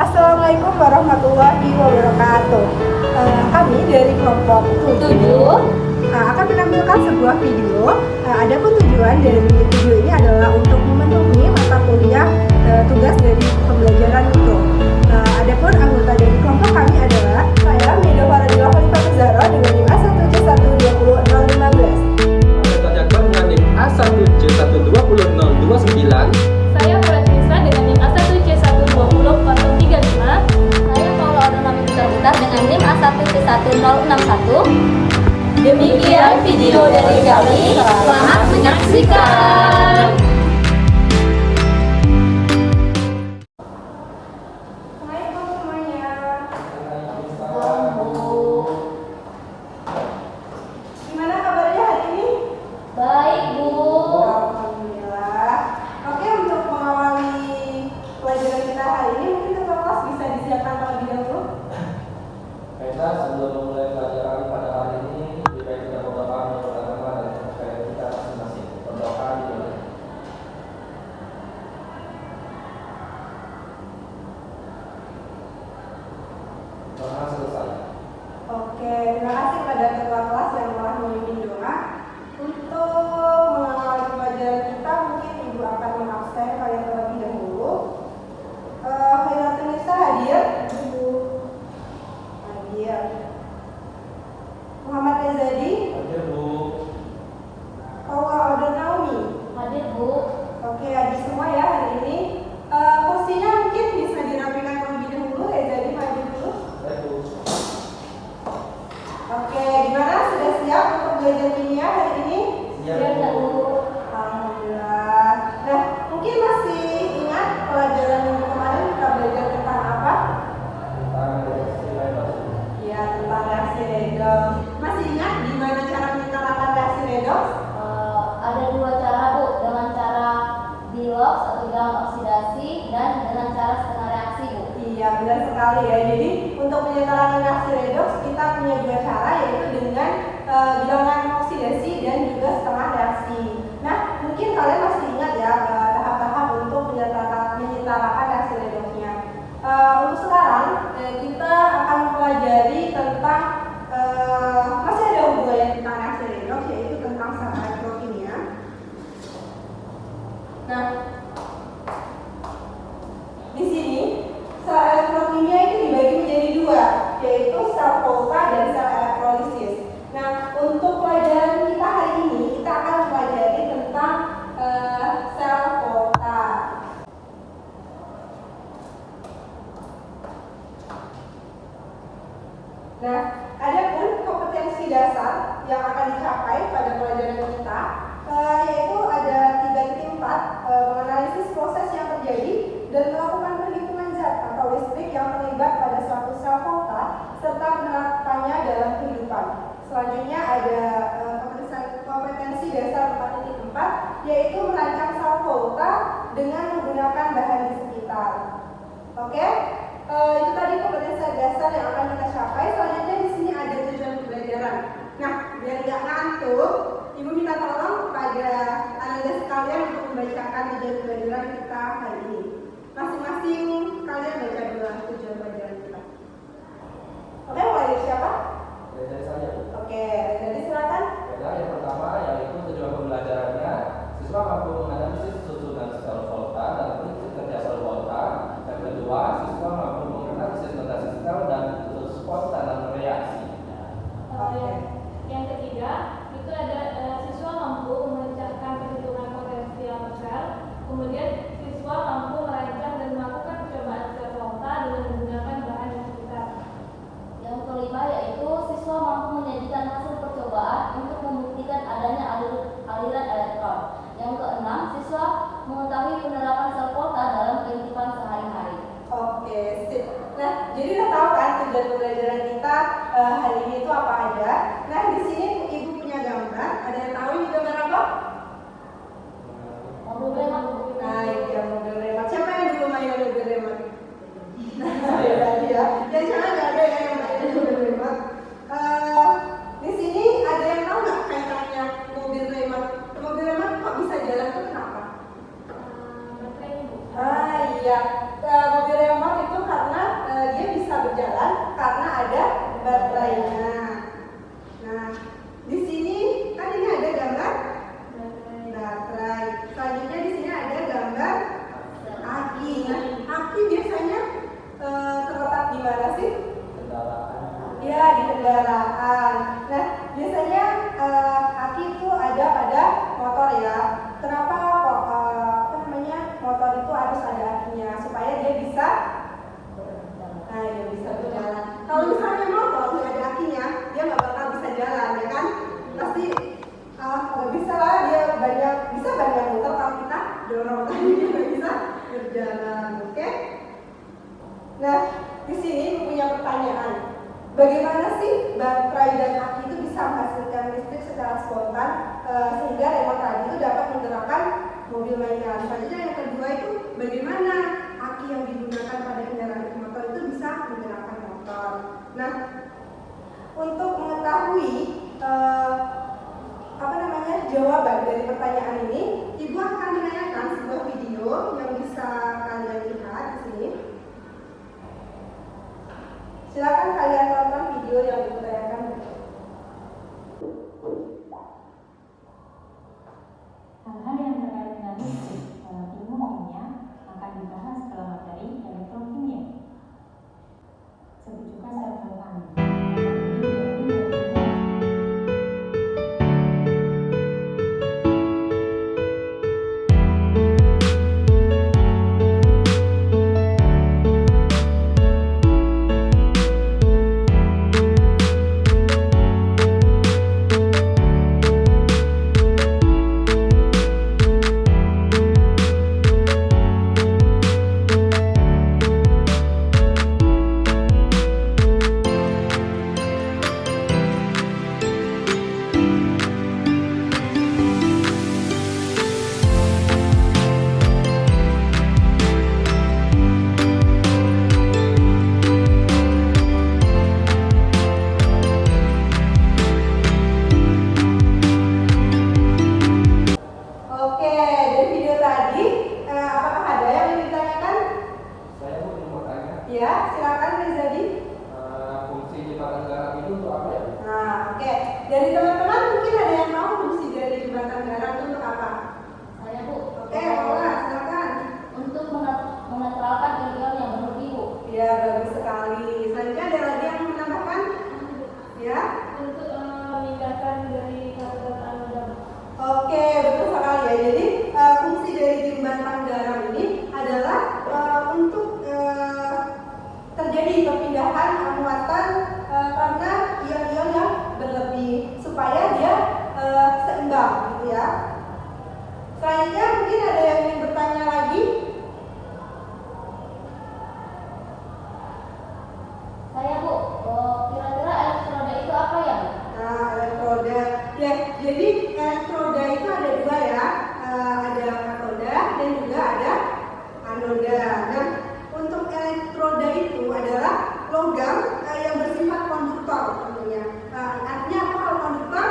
Assalamualaikum warahmatullahi wabarakatuh. Kami dari kelompok 7 akan menampilkan sebuah video. Adapun tujuan dari video ini adalah untuk memenuhi mata kuliah tugas dari pembelajaran mikro. Adapun anggota dari kelompok kami adalah saya Mida Faradila Khalifah Zahra dengan NIM A1C120015. Anggota Jakbar dengan NIM A1C120029. Saya Murat Nisa dengan NIM A1C120035. Saya Paula Adonami Putar dengan NIM A1C1061. Demikian video dari kami. Selamat menyaksikan. Assalamualaikum semuanya. Gimana kabarnya hari ini? Baik, Bu. Alhamdulillah. Oke, untuk mengawali pelajaran kita hari ini, mungkin ketua kelas bisa disiapkan terlebih dahulu. Baiklah, sebelum memulai pelajaran pada hari ini, lebih baik kita berdoa menurut agama dan kepercayaan kita masing-masing. Berdoa dimulai. Doa selesai. Oke, terima kasih kepada ketua kelas yang telah memimpin doa. Untuk mengawali pelajaran kita, mungkin Ibu akan mengabsen kalian terlebih dahulu. Khairatun Nisa hadir? Hadir. Muhammad Rezadi? Hadir, Bu. Paula Aldo Naomi? Hadir, Bu. Oke, hadir semua ya hari ini. Kursinya mungkin bisa dirapikan terlebih dahulu. Rezadi maju dulu. Baik, Bu. Oke, gimana? Sudah siap untuk belajar kimia hari ini? Siap, Bu. Alhamdulillah. Nah, mungkin masih ingat pelajaran minggu kemarin kita belajar tentang apa? Tentang reaksi redoks. Ya, tentang reaksi redoks. Masih ingat gimana cara menyetarakan reaksi redoks? Ada dua cara, Bu. Dengan cara bilox atau bilang oksidasi dan dengan cara setengah reaksi, Bu. Iya, benar sekali ya. Jadi, untuk menyetarakan reaksi redoks kita punya dua cara, yaitu dengan bilangan oksidasi dan juga setengah reaksi. Nah, mungkin kalian masih ingat ya tahap-tahap untuk menyetarakan reaksi redoksnya. Untuk sekarang kita akan mempelajari tentang masih ada hubungannya tentang reaksi redoks, yaitu tentang sel elektrokimia. Nah, di sini sel elektrokimia itu dibagi menjadi dua, yaitu sel Volta dan sel elektrolisis. Nah, untuk pelajaran kita hari ini kita akan mempelajari tentang sel Volta. Nah, ada pun kompetensi dasar yang akan dicapai pada pelajaran kita, yaitu ada 3.4 menganalisis proses yang terjadi dan melakukan perhitungan zat atau listrik yang terlibat pada suatu sel Volta serta penerapannya dalam kehidupan. Selanjutnya ada kompetensi dasar 4.4, yaitu merancang sel Volta dengan menggunakan bahan di sekitar. Oke? Itu tadi kompetensi dasar yang akan kita capai. Selanjutnya di sini ada tujuan pembelajaran. Nah, biar nggak ngantuk, Ibu minta tolong kepada anak sekalian untuk membacakan tujuan pembelajaran kita hari ini. Masing-masing kalian baca dulu tujuan pembelajaran kita. Oke, mulai dari siapa? Dari saya, Bu. Oke, jadi silakan. Baiklah, yang pertama yaitu tujuan pembelajarannya, siswa mampu menganalisis susunan sel Volta dan prinsip kerja sel Volta. Yang kedua, siswa mampu menganalisis notasi sel dan spontan reaksi. Yang ketiga, itu ada siswa mampu memecahkan perhitungan potensial sel. Kemudian siswa mampu merancang dan melakukan percobaan sel Volta dengan menggunakan bahan di sekitar. Yang kelima yaitu siswa mampu menyajikan hasil percobaan untuk membuktikan adanya aliran elektron. Yang keenam, siswa mengetahui penerapan sel Volta dalam kehidupan sehari-hari. Oke, sip. Nah, jadi udah tahu kan tujuan pembelajaran kita hari ini itu apa aja. Nah, di sini Ibu punya gambar. Ada yang tahu ini gambar apa? Mobil remote. Nah, ini dia mobil remote. mana sih? Kendaraan. Ya, di kendaraan. Nah, biasanya aki itu ada pada motor ya. Kenapa kok motor itu harus ada akinya supaya dia bisa bisa berjalan. Kalau misalnya motor nggak ada akinya, dia nggak bakal bisa jalan, ya kan? Pasti nggak bisa lah, dia bisa banyak muter kalau kita dorong tadi dia nggak bisa berjalan, oke? Nah, di sini punya pertanyaan. Bagaimana sih baterai dan aki itu bisa menghasilkan listrik secara spontan sehingga remote tadi itu dapat menggerakkan mobil mainan. Selanjutnya yang kedua itu bagaimana aki yang digunakan pada kendaraan motor itu bisa menggerakkan motor. Nah, untuk mengetahui jawaban dari pertanyaan ini, Ibu akan menanyakan sebuah video yang bisa kalian lihat di sini. Silakan kalian tonton video yang Ibu tanyakan. Hal-hal yang terkait dengan listrik dalam ilmu kimia akan dibahas dalam materi elektrokimia. Sebut juga sel voltan. Ya, silakan Rizadi. Fungsi jembatan garam itu untuk apa ya? Nah, oke. Dari teman-teman mungkin ada yang tahu fungsi dari jembatan garam itu untuk apa? Saya, Bu. Oke, Paula, silakan. Untuk menetralkan ion yang berlebih, Bu. Ya, bagus sekali. Selanjutnya ada lagi yang menambahkan? Ya. Untuk memindahkan dari katoda ke anoda. Oke, betul sekali ya. Jadi fungsi dari jembatan garam ini adalah untuk terjadi perpindahan muatan karena ion-ion yang berlebih supaya dia seimbang, gitu ya. Selanjutnya mungkin ada yang ingin bertanya lagi. Saya, Bu. Kira-kira elektroda itu apa ya, Bu? Nah, elektroda. Ya, jadi elektroda itu ada dua ya. Ada katoda dan juga ada anoda. Nah, untuk elektroda itu adalah logam yang bersifat konduktor tentunya. Artinya apa kalau konduktor?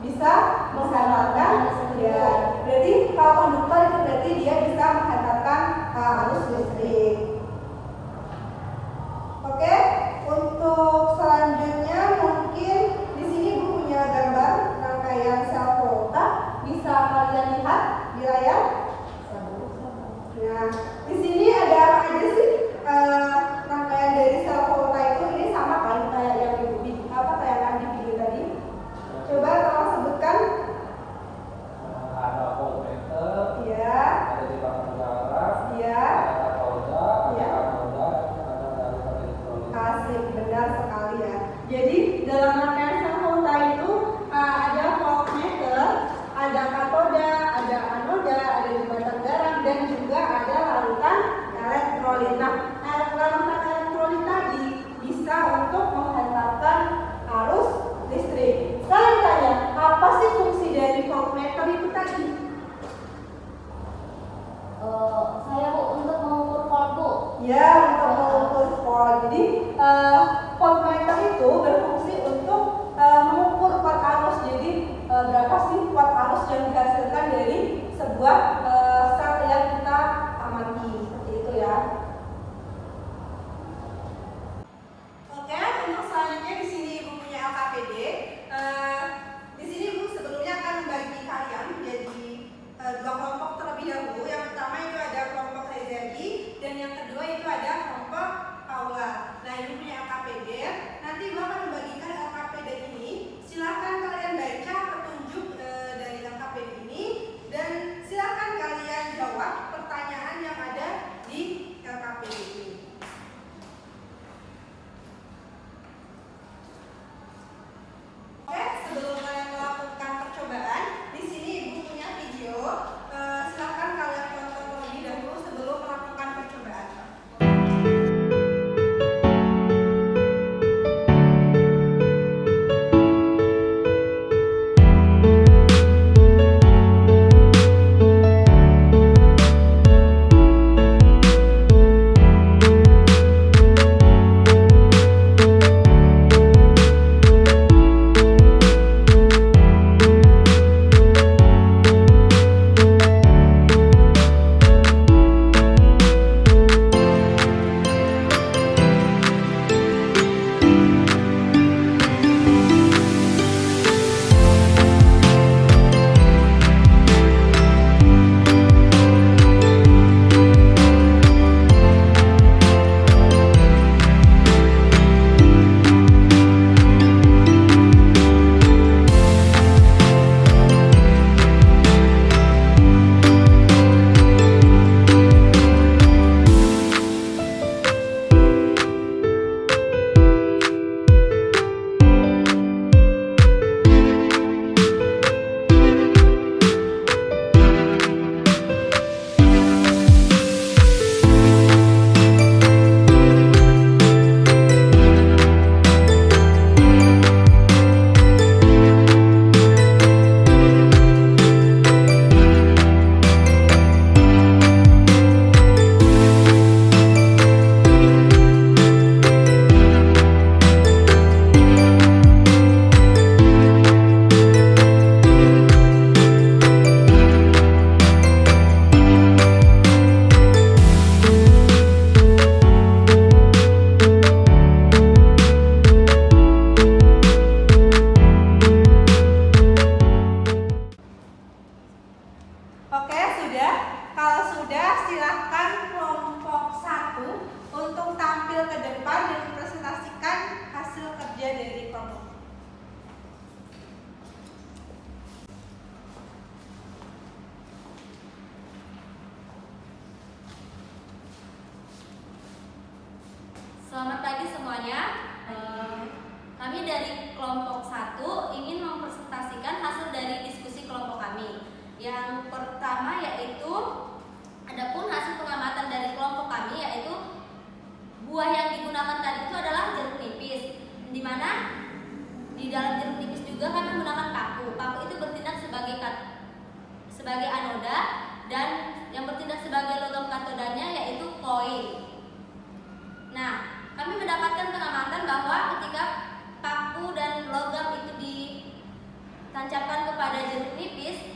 Bisa menghantarkan, ya. Berarti kalau konduktor itu berarti dia bisa menghantarkan arus listrik. Oke, untuk selanjutnya mungkin di sini Bu punya gambar rangkaian sel volta, bisa kalian lihat di layar. Nah, di sini ada apa aja sih rangkaian dari sel volta itu? Ini sama kan kayak yang tayangan di video tadi. Coba tolong sebutkan. Ada voltmeter, Ya, ada jembatan garam, ya. ada katoda, ada Ya. anoda, ada dari elektrolit. Asik, benar sekali ya. Jadi dalam rangkaian sel volta itu ada voltmeter, ada katoda, ada anoda, ada jembatan garam dan juga ada larutan elektrolit. Nah, larutan elektrolit tadi bisa untuk menghantarkan arus listrik. Sekarang tanya, apa sih fungsi dari voltmeter itu tadi? Saya, Bu, untuk mengukur volt, Bu. Ya, untuk mengukur volt. Jadi voltmeter itu berfungsi untuk mengukur watt arus. Jadi berapa sih watt arus yang dihasilkan dari sebuah sel yang kita amati, seperti itu ya. Oke, untuk selanjutnya di sini Ibu punya LKPD. Di sini Ibu sebelumnya akan membagi kalian menjadi dua kelompok terlebih dahulu. Yang pertama itu ada kelompok Rezeki dan yang kedua itu ada kelompok Selamat pagi semuanya. Kami dari kelompok 1 ingin mempresentasikan hasil dari diskusi kelompok kami. Yang pertama yaitu adapun hasil pengamatan dari kelompok kami yaitu buah yang digunakan tadi itu adalah jeruk nipis, di mana di dalam jeruk nipis juga kami menggunakan paku. Paku itu bertindak sebagai anoda dan yang bertindak sebagai logam katodanya yaitu koin. Nah, kami mendapatkan pengamatan bahwa ketika paku dan logam itu ditancapkan kepada jeruk nipis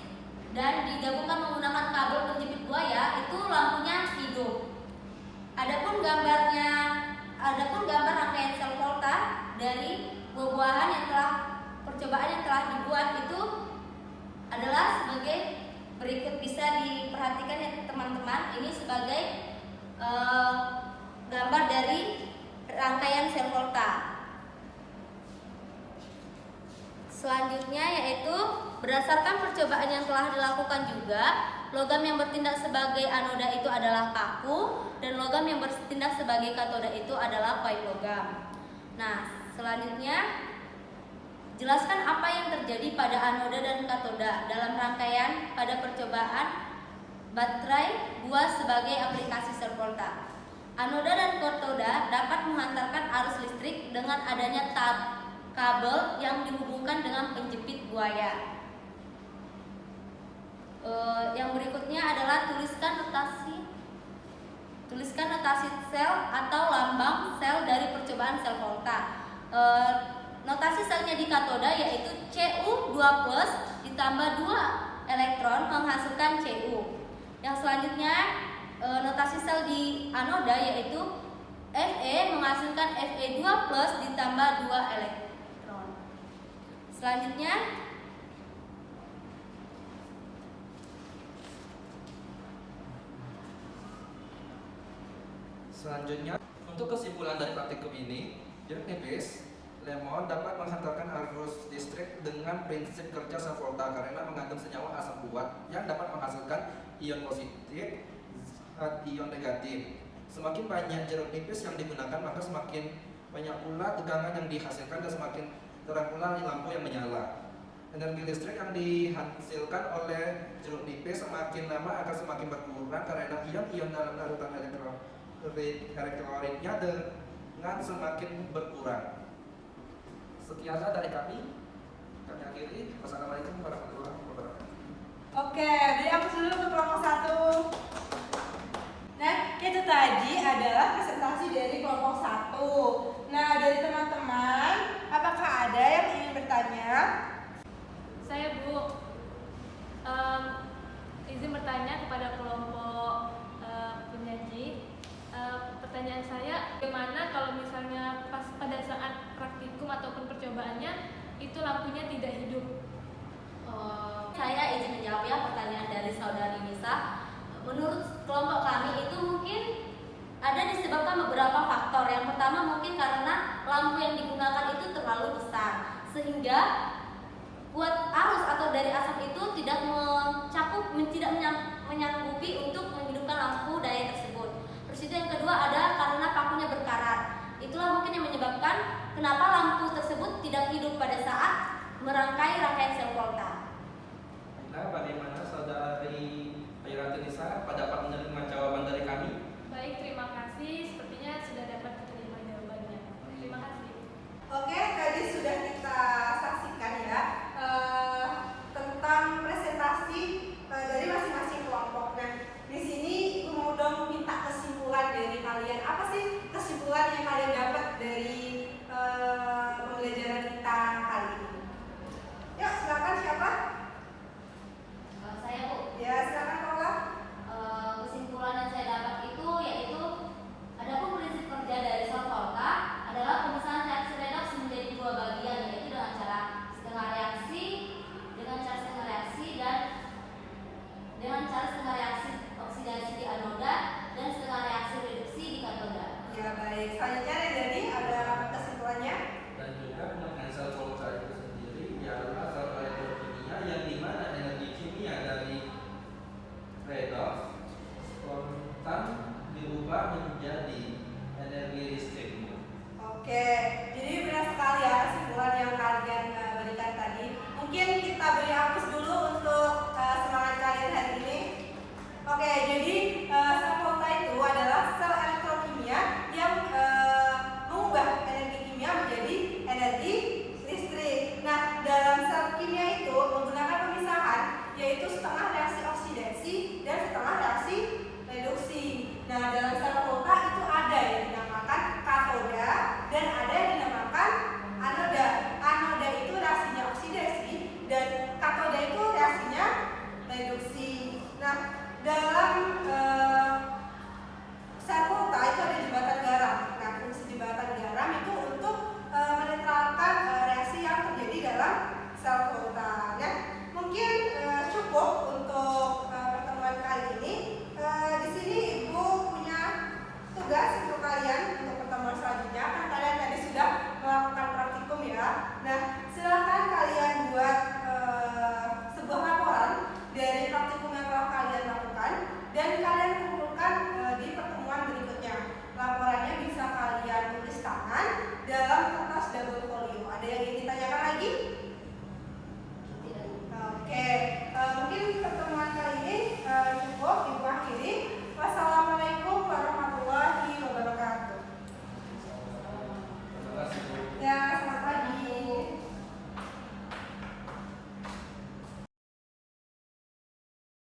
dan digabungkan menggunakan kabel penjepit buaya, itu lampunya hidup. Adapun gambar rangkaian sel volta dari buah-buahan yang percobaan yang telah dibuat itu adalah sebagai berikut. Bisa diperhatikan ya teman-teman, ini sebagai gambar dari rangkaian sel volta. Selanjutnya yaitu berdasarkan percobaan yang telah dilakukan juga, logam yang bertindak sebagai anoda itu adalah paku dan logam yang bertindak sebagai katoda itu adalah koin logam. Nah, selanjutnya jelaskan apa yang terjadi pada anoda dan katoda dalam rangkaian pada percobaan baterai buah sebagai aplikasi sel volta. Anoda dan katoda dapat menghantarkan arus listrik dengan adanya kabel yang dihubungkan dengan penjepit buaya. Yang berikutnya adalah tuliskan notasi sel atau lambang sel dari percobaan sel volta. Notasi selnya di katoda yaitu Cu2+ ditambah 2 elektron menghasilkan Cu. Yang selanjutnya notasi sel di anoda yaitu Fe menghasilkan Fe2+ ditambah 2 elektron. Selanjutnya untuk kesimpulan dari praktikum ini, jeruk nipis lemon dapat menghantarkan arus listrik dengan prinsip kerja sel volta karena mengandung senyawa asam kuat yang dapat menghasilkan ion positif dan ion negatif. Semakin banyak jeruk nipis yang digunakan, maka semakin banyak pula tegangan yang dihasilkan dan semakin terang pula lampu yang menyala. Energi listrik yang dihasilkan oleh jeruk nipis semakin lama akan semakin berkurang karena ion-ion dalam larutan elektrolitnya dengan semakin berkurang. Sekianlah dari kami akhiri. Wassalamualaikum warahmatullahi wabarakatuh. Oke, jadi aku dulu untuk kelompok 1. Nah, itu tadi adalah presentasi dari kelompok 1. Nah, dari teman-teman, apakah ada yang ingin bertanya? Saya Bu, izin bertanya kepada kelompok penyaji. Pertanyaan saya, bagaimana kalau misalnya pada saat praktikum ataupun percobaannya itu lampunya tidak hidup? saya izin menjawab ya pertanyaan dari saudari Nisa. Menurut kelompok kami itu mungkin ada disebabkan beberapa faktor. Yang pertama mungkin karena lampu yang digunakan itu terlalu besar sehingga buat arus atau dari asap itu tidak menyanggupi untuk menghidupkan lampu daya tersebut. Terus itu yang kedua ada karena pakunya berkarat. Itulah mungkin yang menyebabkan kenapa lampu tersebut tidak hidup pada saat merangkai rangkaian sel volta. Nah, bagaimana saudari Ayranti Nisa dapat menerima jawaban dari kami? Baik, terima kasih. Sepertinya sudah dapat diterima jawabannya. Terima kasih. Oke, tadi sudah kita saksikan ya tentang presentasi dari masing-masing kelompok. Nah, di sini Ibu mau dong minta kesimpulan dari kalian. Apa sih kesimpulan yang kalian dapat dari pembelajaran kita kali ini? Yuk, silakan siapa? Saya Bu. Ya, silakan Paula. Kesimpulan yang saya dapat itu yaitu adapun prinsip kerja dari sel volta adalah pemisahan reaksi redoks menjadi dua bagian, yaitu dengan cara setengah reaksi, dan dengan cara setengah reaksi oksidasi di anoda dan setengah reaksi reduksi di katoda. Ya, baik. Selanjutnya